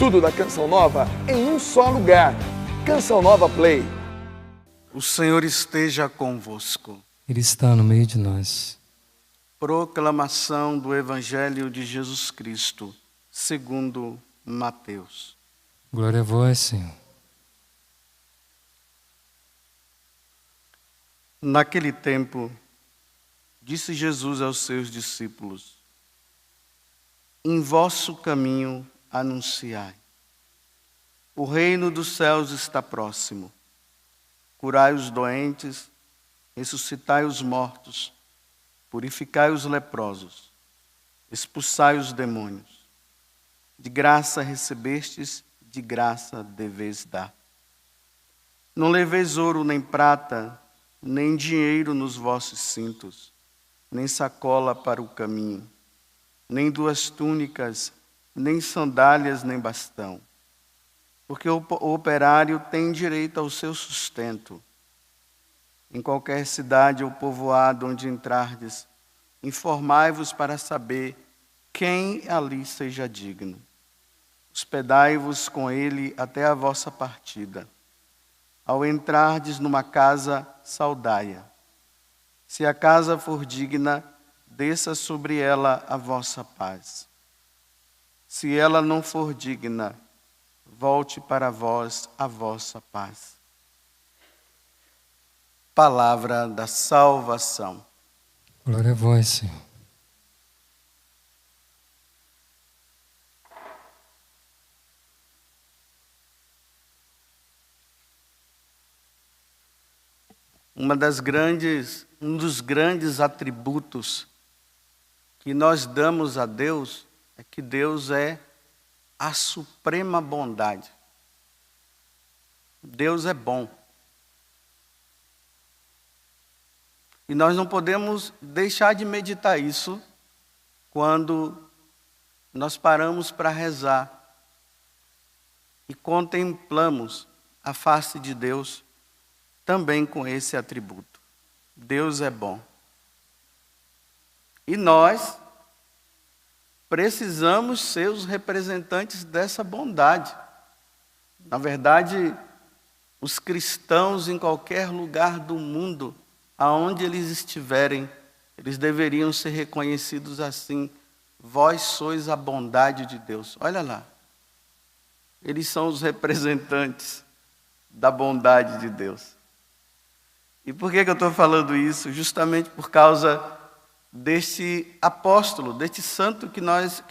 Tudo da Canção Nova em um só lugar. Canção Nova Play. O Senhor esteja convosco. Ele está no meio de nós. Proclamação do Evangelho de Jesus Cristo, segundo Mateus. Glória a vós, Senhor. Naquele tempo, disse Jesus aos seus discípulos: em vosso caminho anunciai. O reino dos céus está próximo. Curai os doentes, ressuscitai os mortos, purificai os leprosos, expulsai os demônios. De graça recebestes, de graça deveis dar. Não leveis ouro nem prata, nem dinheiro nos vossos cintos, nem sacola para o caminho, nem 2 túnicas, nem sandálias, nem bastão. Porque o operário tem direito ao seu sustento. Em qualquer cidade ou povoado onde entrardes, informai-vos para saber quem ali seja digno. Hospedai-vos com ele até a vossa partida. Ao entrardes numa casa, saudai-a. Se a casa for digna, desça sobre ela a vossa paz. Se ela não for digna, volte para vós a vossa paz. Palavra da salvação. Glória a vós, Senhor. Um dos grandes atributos que nós damos a Deus é que Deus é a suprema bondade. Deus é bom. E nós não podemos deixar de meditar isso quando nós paramos para rezar e contemplamos a face de Deus também com esse atributo. Deus é bom. E nós precisamos ser os representantes dessa bondade. Na verdade, os cristãos em qualquer lugar do mundo, aonde eles estiverem, eles deveriam ser reconhecidos assim: vós sois a bondade de Deus. Olha lá. Eles são os representantes da bondade de Deus. E por que eu estou falando isso? Justamente por causa deste apóstolo, deste santo que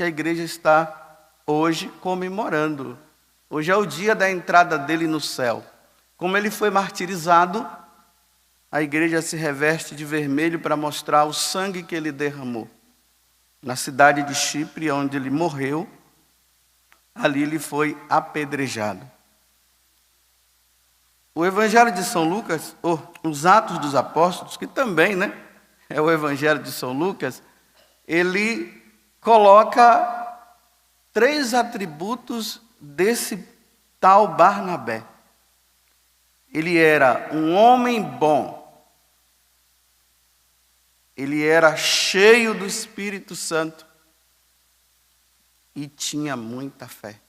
a igreja está hoje comemorando. Hoje é o dia da entrada dele no céu. Como ele foi martirizado, a igreja se reveste de vermelho para mostrar o sangue que ele derramou. Na cidade de Chipre, onde ele morreu, ali ele foi apedrejado. O Evangelho de São Lucas, os Atos dos Apóstolos, que também, é o Evangelho de São Lucas, ele coloca 3 atributos desse tal Barnabé. Ele era um homem bom. Ele era cheio do Espírito Santo e tinha muita fé.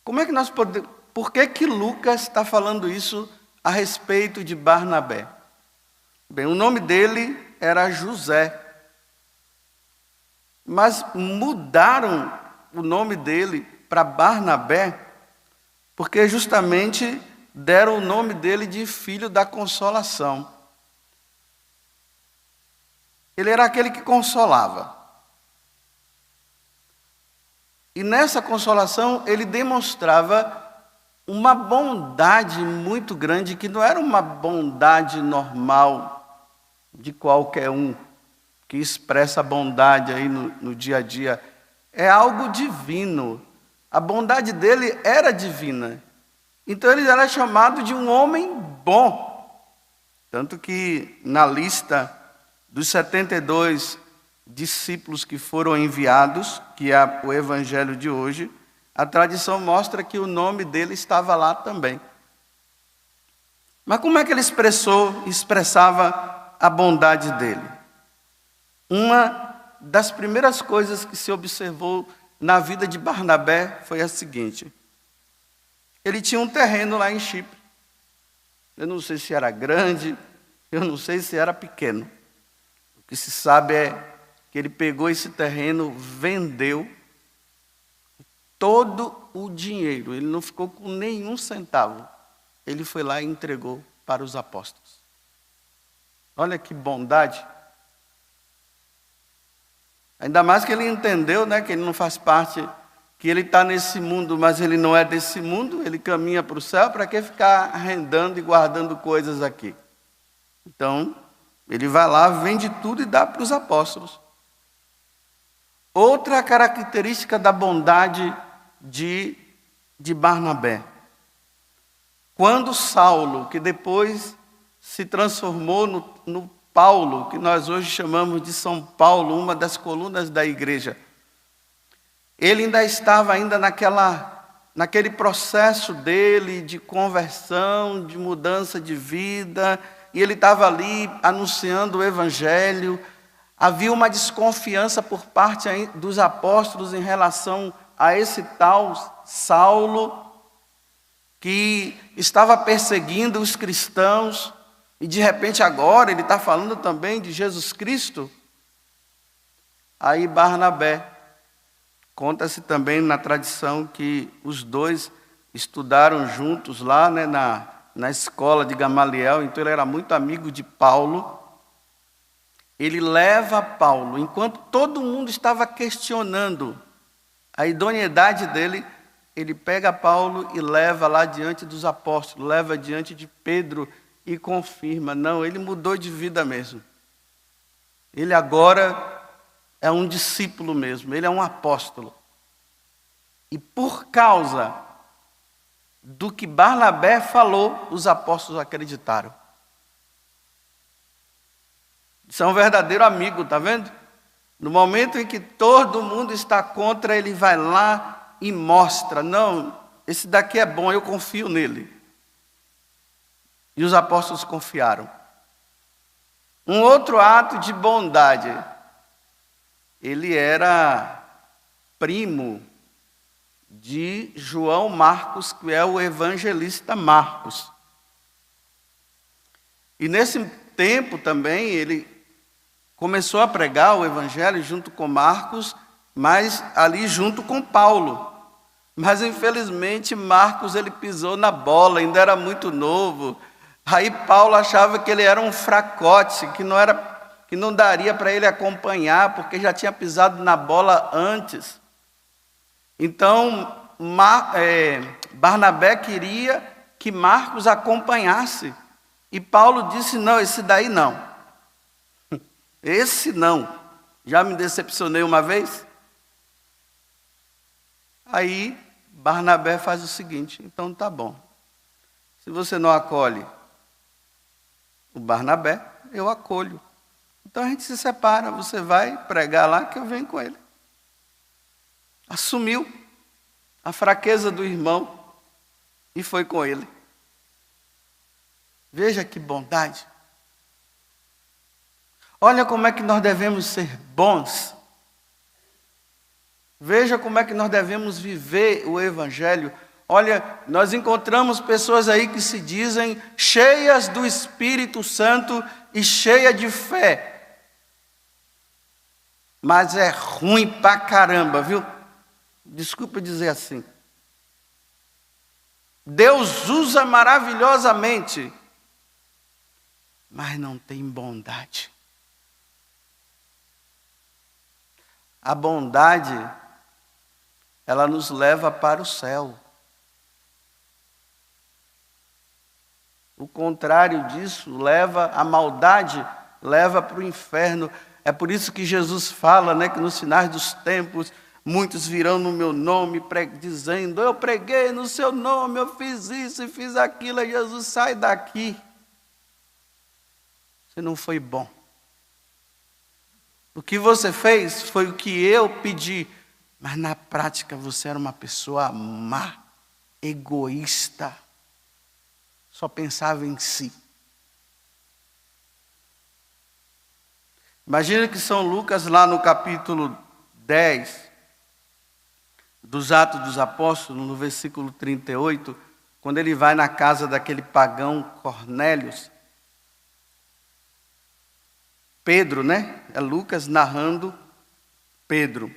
Como é que nós podemos... Por que Lucas está falando isso a respeito de Barnabé? Bem, o nome dele era José. Mas mudaram o nome dele para Barnabé porque justamente deram o nome dele de Filho da Consolação. Ele era aquele que consolava. E nessa consolação ele demonstrava uma bondade muito grande, que não era uma bondade normal de qualquer um, que expressa a bondade aí no dia a dia. É algo divino. A bondade dele era divina. Então ele era chamado de um homem bom. Tanto que na lista dos 72 discípulos que foram enviados, que é o evangelho de hoje, a tradição mostra que o nome dele estava lá também. Mas como é que ele expressava a bondade dele? Uma das primeiras coisas que se observou na vida de Barnabé foi a seguinte. Ele tinha um terreno lá em Chipre. Eu não sei se era grande, eu não sei se era pequeno. O que se sabe é que ele pegou esse terreno, vendeu todo o dinheiro. Ele não ficou com nenhum centavo. Ele foi lá e entregou para os apóstolos. Olha que bondade. Ainda mais que ele entendeu, né, que ele não faz parte, que ele está nesse mundo, mas ele não é desse mundo, ele caminha para o céu, para que ficar arrendando e guardando coisas aqui? Então, ele vai lá, vende tudo e dá para os apóstolos. Outra característica da bondade de Barnabé. Quando Saulo, que depois se transformou no Paulo, que nós hoje chamamos de São Paulo, uma das colunas da igreja, ele ainda estava naquele processo dele de conversão, de mudança de vida, e ele estava ali anunciando o evangelho. Havia uma desconfiança por parte dos apóstolos em relação a esse tal Saulo, que estava perseguindo os cristãos, e de repente agora ele está falando também de Jesus Cristo. Aí Barnabé, conta-se também na tradição que os dois estudaram juntos lá, né, na escola de Gamaliel, então ele era muito amigo de Paulo. Ele leva Paulo, enquanto todo mundo estava questionando a idoneidade dele, ele pega Paulo e leva lá diante dos apóstolos, leva diante de Pedro e confirma. Não, ele mudou de vida mesmo. Ele agora é um discípulo mesmo, ele é um apóstolo. E por causa do que Barnabé falou, os apóstolos acreditaram. Isso é um verdadeiro amigo, está vendo? No momento em que todo mundo está contra, ele vai lá e mostra. Não, esse daqui é bom, eu confio nele. E os apóstolos confiaram. Um outro ato de bondade. Ele era primo de João Marcos, que é o evangelista Marcos. E nesse tempo também ele começou a pregar o evangelho junto com Marcos, mas ali junto com Paulo. Mas infelizmente Marcos ele pisou na bola, ainda era muito novo. Aí Paulo achava que ele era um fracote, que não daria para ele acompanhar, porque já tinha pisado na bola antes. Então Barnabé queria que Marcos acompanhasse. E Paulo disse, não, esse daí não. Esse não. Já me decepcionei uma vez. Aí Barnabé faz o seguinte, então tá bom. Se você não acolhe o Barnabé, eu acolho. Então a gente se separa, você vai pregar lá que eu venho com ele. Assumiu a fraqueza do irmão e foi com ele. Veja que bondade. Olha como é que nós devemos ser bons. Veja como é que nós devemos viver o evangelho. Olha, nós encontramos pessoas aí que se dizem cheias do Espírito Santo e cheias de fé. Mas é ruim pra caramba, viu? Desculpa dizer assim. Deus usa maravilhosamente, mas não tem bondade. A bondade, ela nos leva para o céu. O contrário disso, a maldade leva para o inferno. É por isso que Jesus fala, né, que nos finais dos tempos, muitos virão no meu nome, dizendo, eu preguei no seu nome, eu fiz isso e fiz aquilo. E Jesus, sai daqui. Você não foi bom. O que você fez foi o que eu pedi, mas na prática você era uma pessoa má, egoísta, só pensava em si. Imagina que São Lucas, lá no capítulo 10, dos Atos dos Apóstolos, no versículo 38, quando ele vai na casa daquele pagão Cornélios. Pedro, né? É Lucas narrando Pedro.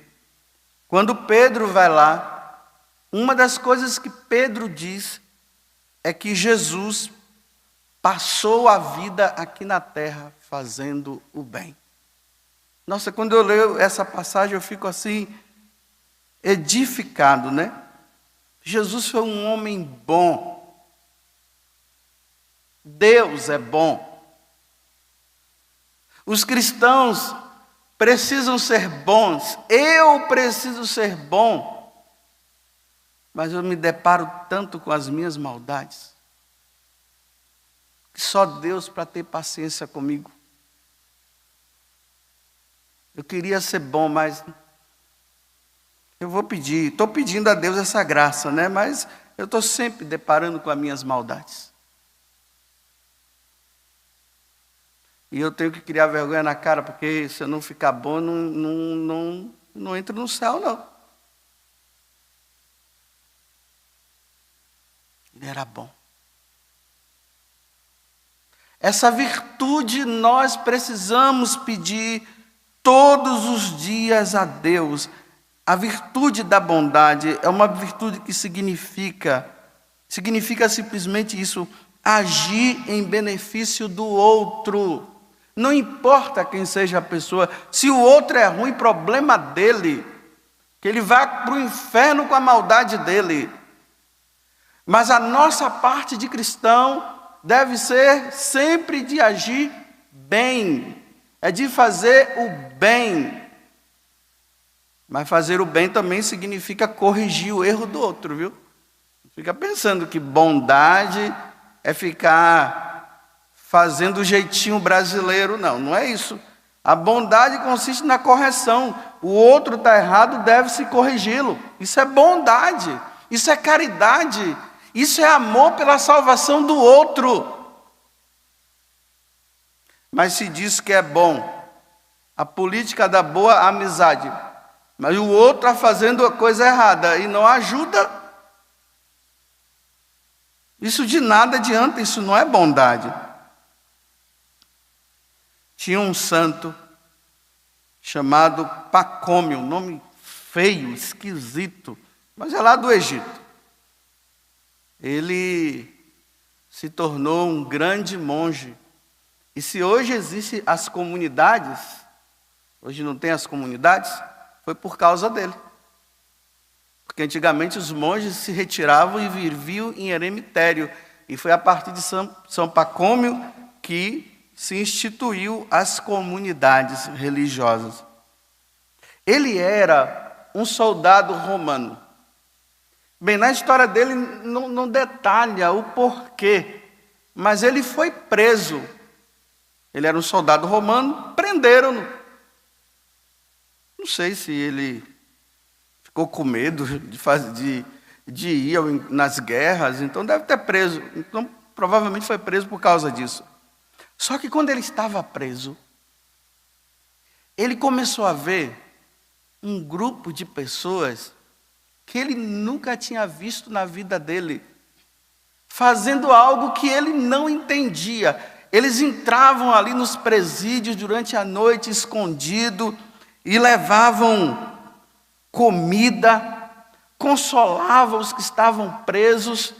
Quando Pedro vai lá, uma das coisas que Pedro diz é que Jesus passou a vida aqui na terra fazendo o bem. Nossa, quando eu leio essa passagem eu fico assim, edificado, né? Jesus foi um homem bom. Deus é bom. Os cristãos precisam ser bons. Eu preciso ser bom. Mas eu me deparo tanto com as minhas maldades. Que só Deus para ter paciência comigo. Eu queria ser bom, mas eu vou pedir. Estou pedindo a Deus essa graça, né? Mas eu estou sempre deparando com as minhas maldades. E eu tenho que criar vergonha na cara, porque se eu não ficar bom, não entro no céu, não. Ele era bom. Essa virtude nós precisamos pedir todos os dias a Deus. A virtude da bondade é uma virtude que significa simplesmente isso, agir em benefício do outro. Não importa quem seja a pessoa, se o outro é ruim, problema dele, que ele vai para o inferno com a maldade dele. Mas a nossa parte de cristão deve ser sempre de agir bem, é de fazer o bem. Mas fazer o bem também significa corrigir o erro do outro, viu? Fica pensando que bondade é ficar fazendo o jeitinho brasileiro. Não, não é isso. A bondade consiste na correção. O outro está errado, deve-se corrigi-lo. Isso é bondade, isso é caridade, isso é amor pela salvação do outro. Mas se diz que é bom, a política da boa amizade, mas o outro está fazendo a coisa errada e não ajuda, isso de nada adianta, isso não é bondade. Tinha um santo chamado Pacômio, um nome feio, esquisito, mas é lá do Egito. Ele se tornou um grande monge. E se hoje existem as comunidades, hoje não tem as comunidades, foi por causa dele. Porque antigamente os monges se retiravam e viviam em eremitério. E foi a partir de São Pacômio que se instituiu as comunidades religiosas. Ele era um soldado romano. Bem, na história dele não detalha o porquê, mas ele foi preso. Ele era um soldado romano, prenderam-no. Não sei se ele ficou com medo de ir nas guerras, então deve ter preso. Então, provavelmente foi preso por causa disso. Só que quando ele estava preso, ele começou a ver um grupo de pessoas que ele nunca tinha visto na vida dele, fazendo algo que ele não entendia. Eles entravam ali nos presídios durante a noite, escondido, e levavam comida, consolavam os que estavam presos.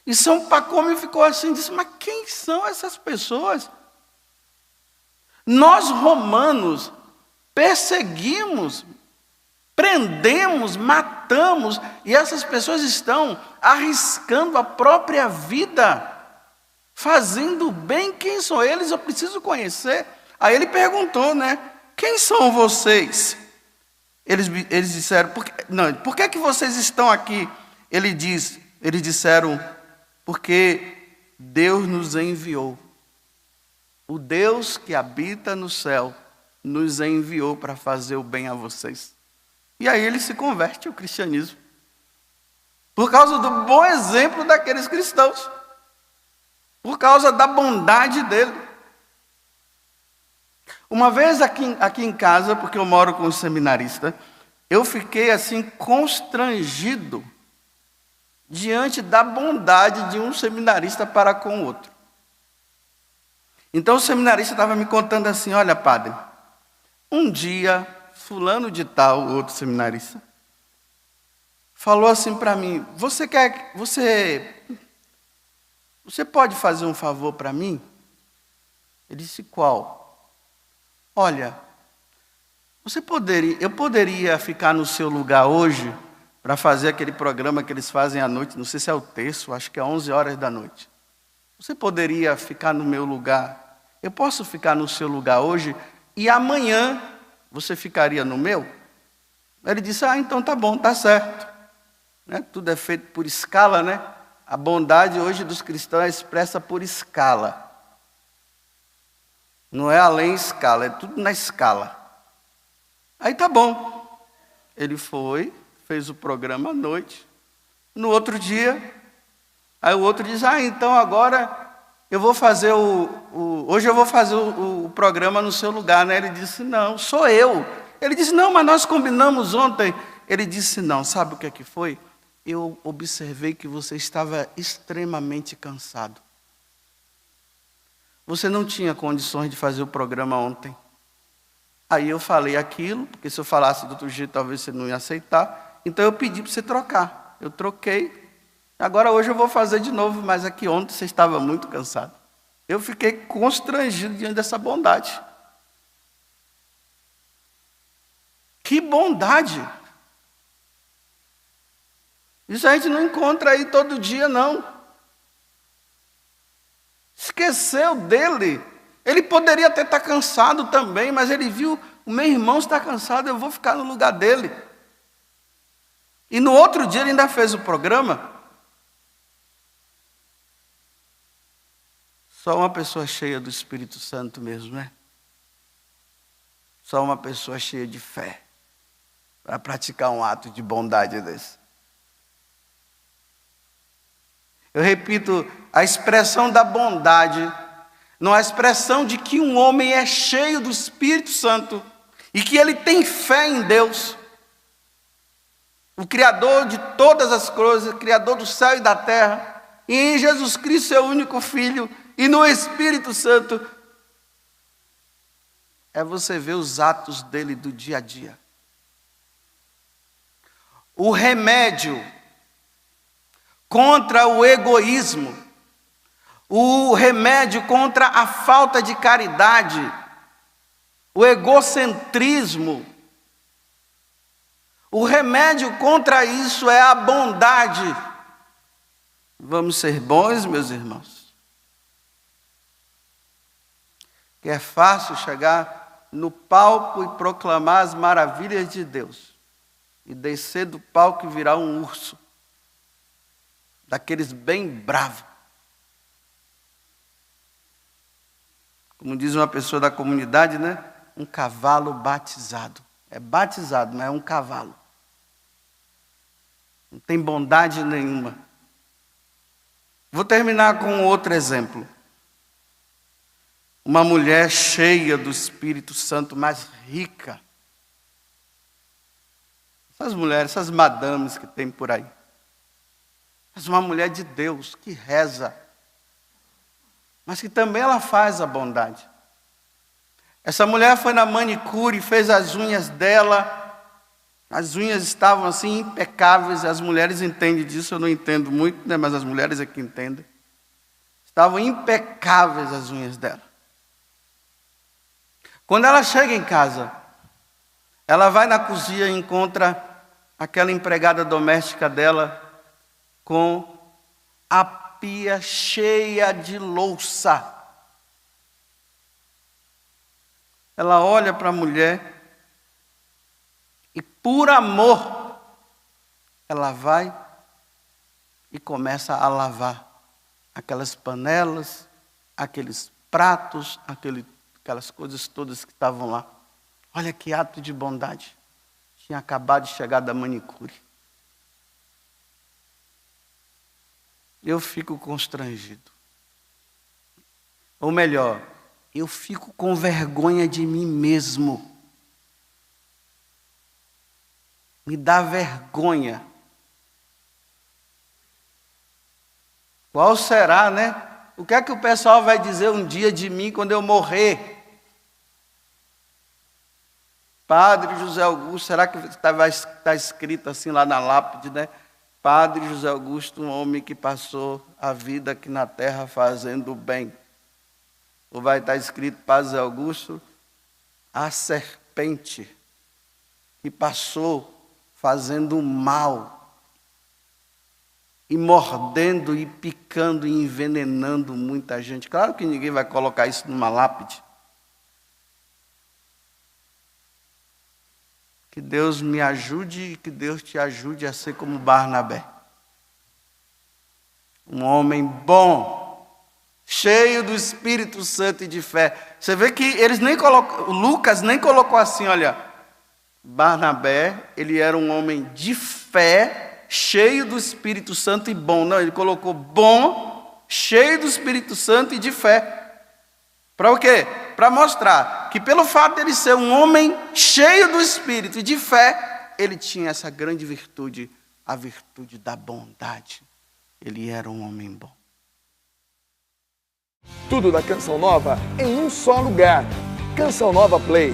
E São Pacômio ficou assim, disse, mas quem são essas pessoas? Nós romanos perseguimos, prendemos, matamos, e essas pessoas estão arriscando a própria vida, fazendo bem. Quem são eles? Eu preciso conhecer. Aí ele perguntou, né? Quem são vocês? Eles disseram, por que vocês estão aqui? Eles disseram, porque Deus nos enviou. O Deus que habita no céu nos enviou para fazer o bem a vocês. E aí ele se converte ao cristianismo. Por causa do bom exemplo daqueles cristãos. Por causa da bondade dele. Uma vez aqui em casa, porque eu moro com um seminarista, eu fiquei assim constrangido diante da bondade de um seminarista para com o outro. Então o seminarista estava me contando assim: olha, padre, um dia fulano de tal, o outro seminarista, falou assim para mim: você pode fazer um favor para mim? Eu disse: qual? Olha, eu poderia ficar no seu lugar hoje para fazer aquele programa que eles fazem à noite, não sei se é o terço, acho que é 11 horas da noite. Você poderia ficar no meu lugar? Eu posso ficar no seu lugar hoje e amanhã você ficaria no meu? Ele disse: então tá bom, tá certo. Né? Tudo é feito por escala, né? A bondade hoje dos cristãos é expressa por escala. Não é além escala, é tudo na escala. Aí tá bom. Ele foi, fez o programa à noite. No outro dia, aí o outro diz: então agora eu vou fazer hoje eu vou fazer o programa no seu lugar, né? Ele disse: não, sou eu. Ele disse: não, mas nós combinamos ontem. Ele disse: não, sabe o que é que foi? Eu observei que você estava extremamente cansado. Você não tinha condições de fazer o programa ontem. Aí eu falei aquilo, porque se eu falasse de outro jeito, talvez você não ia aceitar. Então eu pedi para você trocar. Eu troquei. Agora hoje eu vou fazer de novo, mas aqui ontem você estava muito cansado. Eu fiquei constrangido diante dessa bondade. Que bondade! Isso a gente não encontra aí todo dia, não. Esqueceu dele. Ele poderia até estar cansado também, mas ele viu: o meu irmão está cansado, eu vou ficar no lugar dele. E no outro dia ele ainda fez o programa. Só uma pessoa cheia do Espírito Santo mesmo, né? Só uma pessoa cheia de fé para praticar um ato de bondade desse. Eu repito, a expressão da bondade não é a expressão de que um homem é cheio do Espírito Santo e que ele tem fé em Deus, o Criador de todas as coisas, Criador do céu e da terra, e em Jesus Cristo, seu único Filho, e no Espírito Santo. É você ver os atos dele do dia a dia. O remédio contra o egoísmo, o remédio contra a falta de caridade, o egocentrismo, o remédio contra isso é a bondade. Vamos ser bons, meus irmãos. Que é fácil chegar no palco e proclamar as maravilhas de Deus e descer do palco e virar um urso, daqueles bem bravos. Como diz uma pessoa da comunidade, né? Um cavalo batizado. É batizado, mas é um cavalo. Não tem bondade nenhuma. Vou terminar com outro exemplo. Uma mulher cheia do Espírito Santo, mais rica. Essas mulheres, essas madames que tem por aí. Mas uma mulher de Deus, que reza, mas que também ela faz a bondade. Essa mulher foi na manicure, fez as unhas dela, as unhas estavam assim impecáveis, as mulheres entendem disso, eu não entendo muito, né, mas as mulheres é que entendem. Estavam impecáveis as unhas dela. Quando ela chega em casa, ela vai na cozinha e encontra aquela empregada doméstica dela com a pia cheia de louça. Ela olha para a mulher e, por amor, ela vai e começa a lavar aquelas panelas, aqueles pratos, aquelas coisas todas que estavam lá. Olha que ato de bondade. Tinha acabado de chegar da manicure. Eu fico constrangido. Ou melhor, eu fico com vergonha de mim mesmo. Me dá vergonha. Qual será, né? O que é que o pessoal vai dizer um dia de mim quando eu morrer? Padre José Augusto, será que está escrito assim lá na lápide, né? Padre José Augusto, um homem que passou a vida aqui na terra fazendo o bem. Ou vai estar escrito, Padre José Augusto, a serpente que passou fazendo o mal, e mordendo, e picando, e envenenando muita gente. Claro que ninguém vai colocar isso numa lápide. Que Deus me ajude e que Deus te ajude a ser como Barnabé. Um homem bom, cheio do Espírito Santo e de fé. Você vê que eles nem colocam, Lucas nem colocou assim, olha, Barnabé, ele era um homem de fé, cheio do Espírito Santo e bom. Não, ele colocou bom, cheio do Espírito Santo e de fé. Para o quê? Para mostrar que pelo fato de ele ser um homem cheio do Espírito e de fé, ele tinha essa grande virtude, a virtude da bondade. Ele era um homem bom. Tudo da Canção Nova em um só lugar. Canção Nova Play.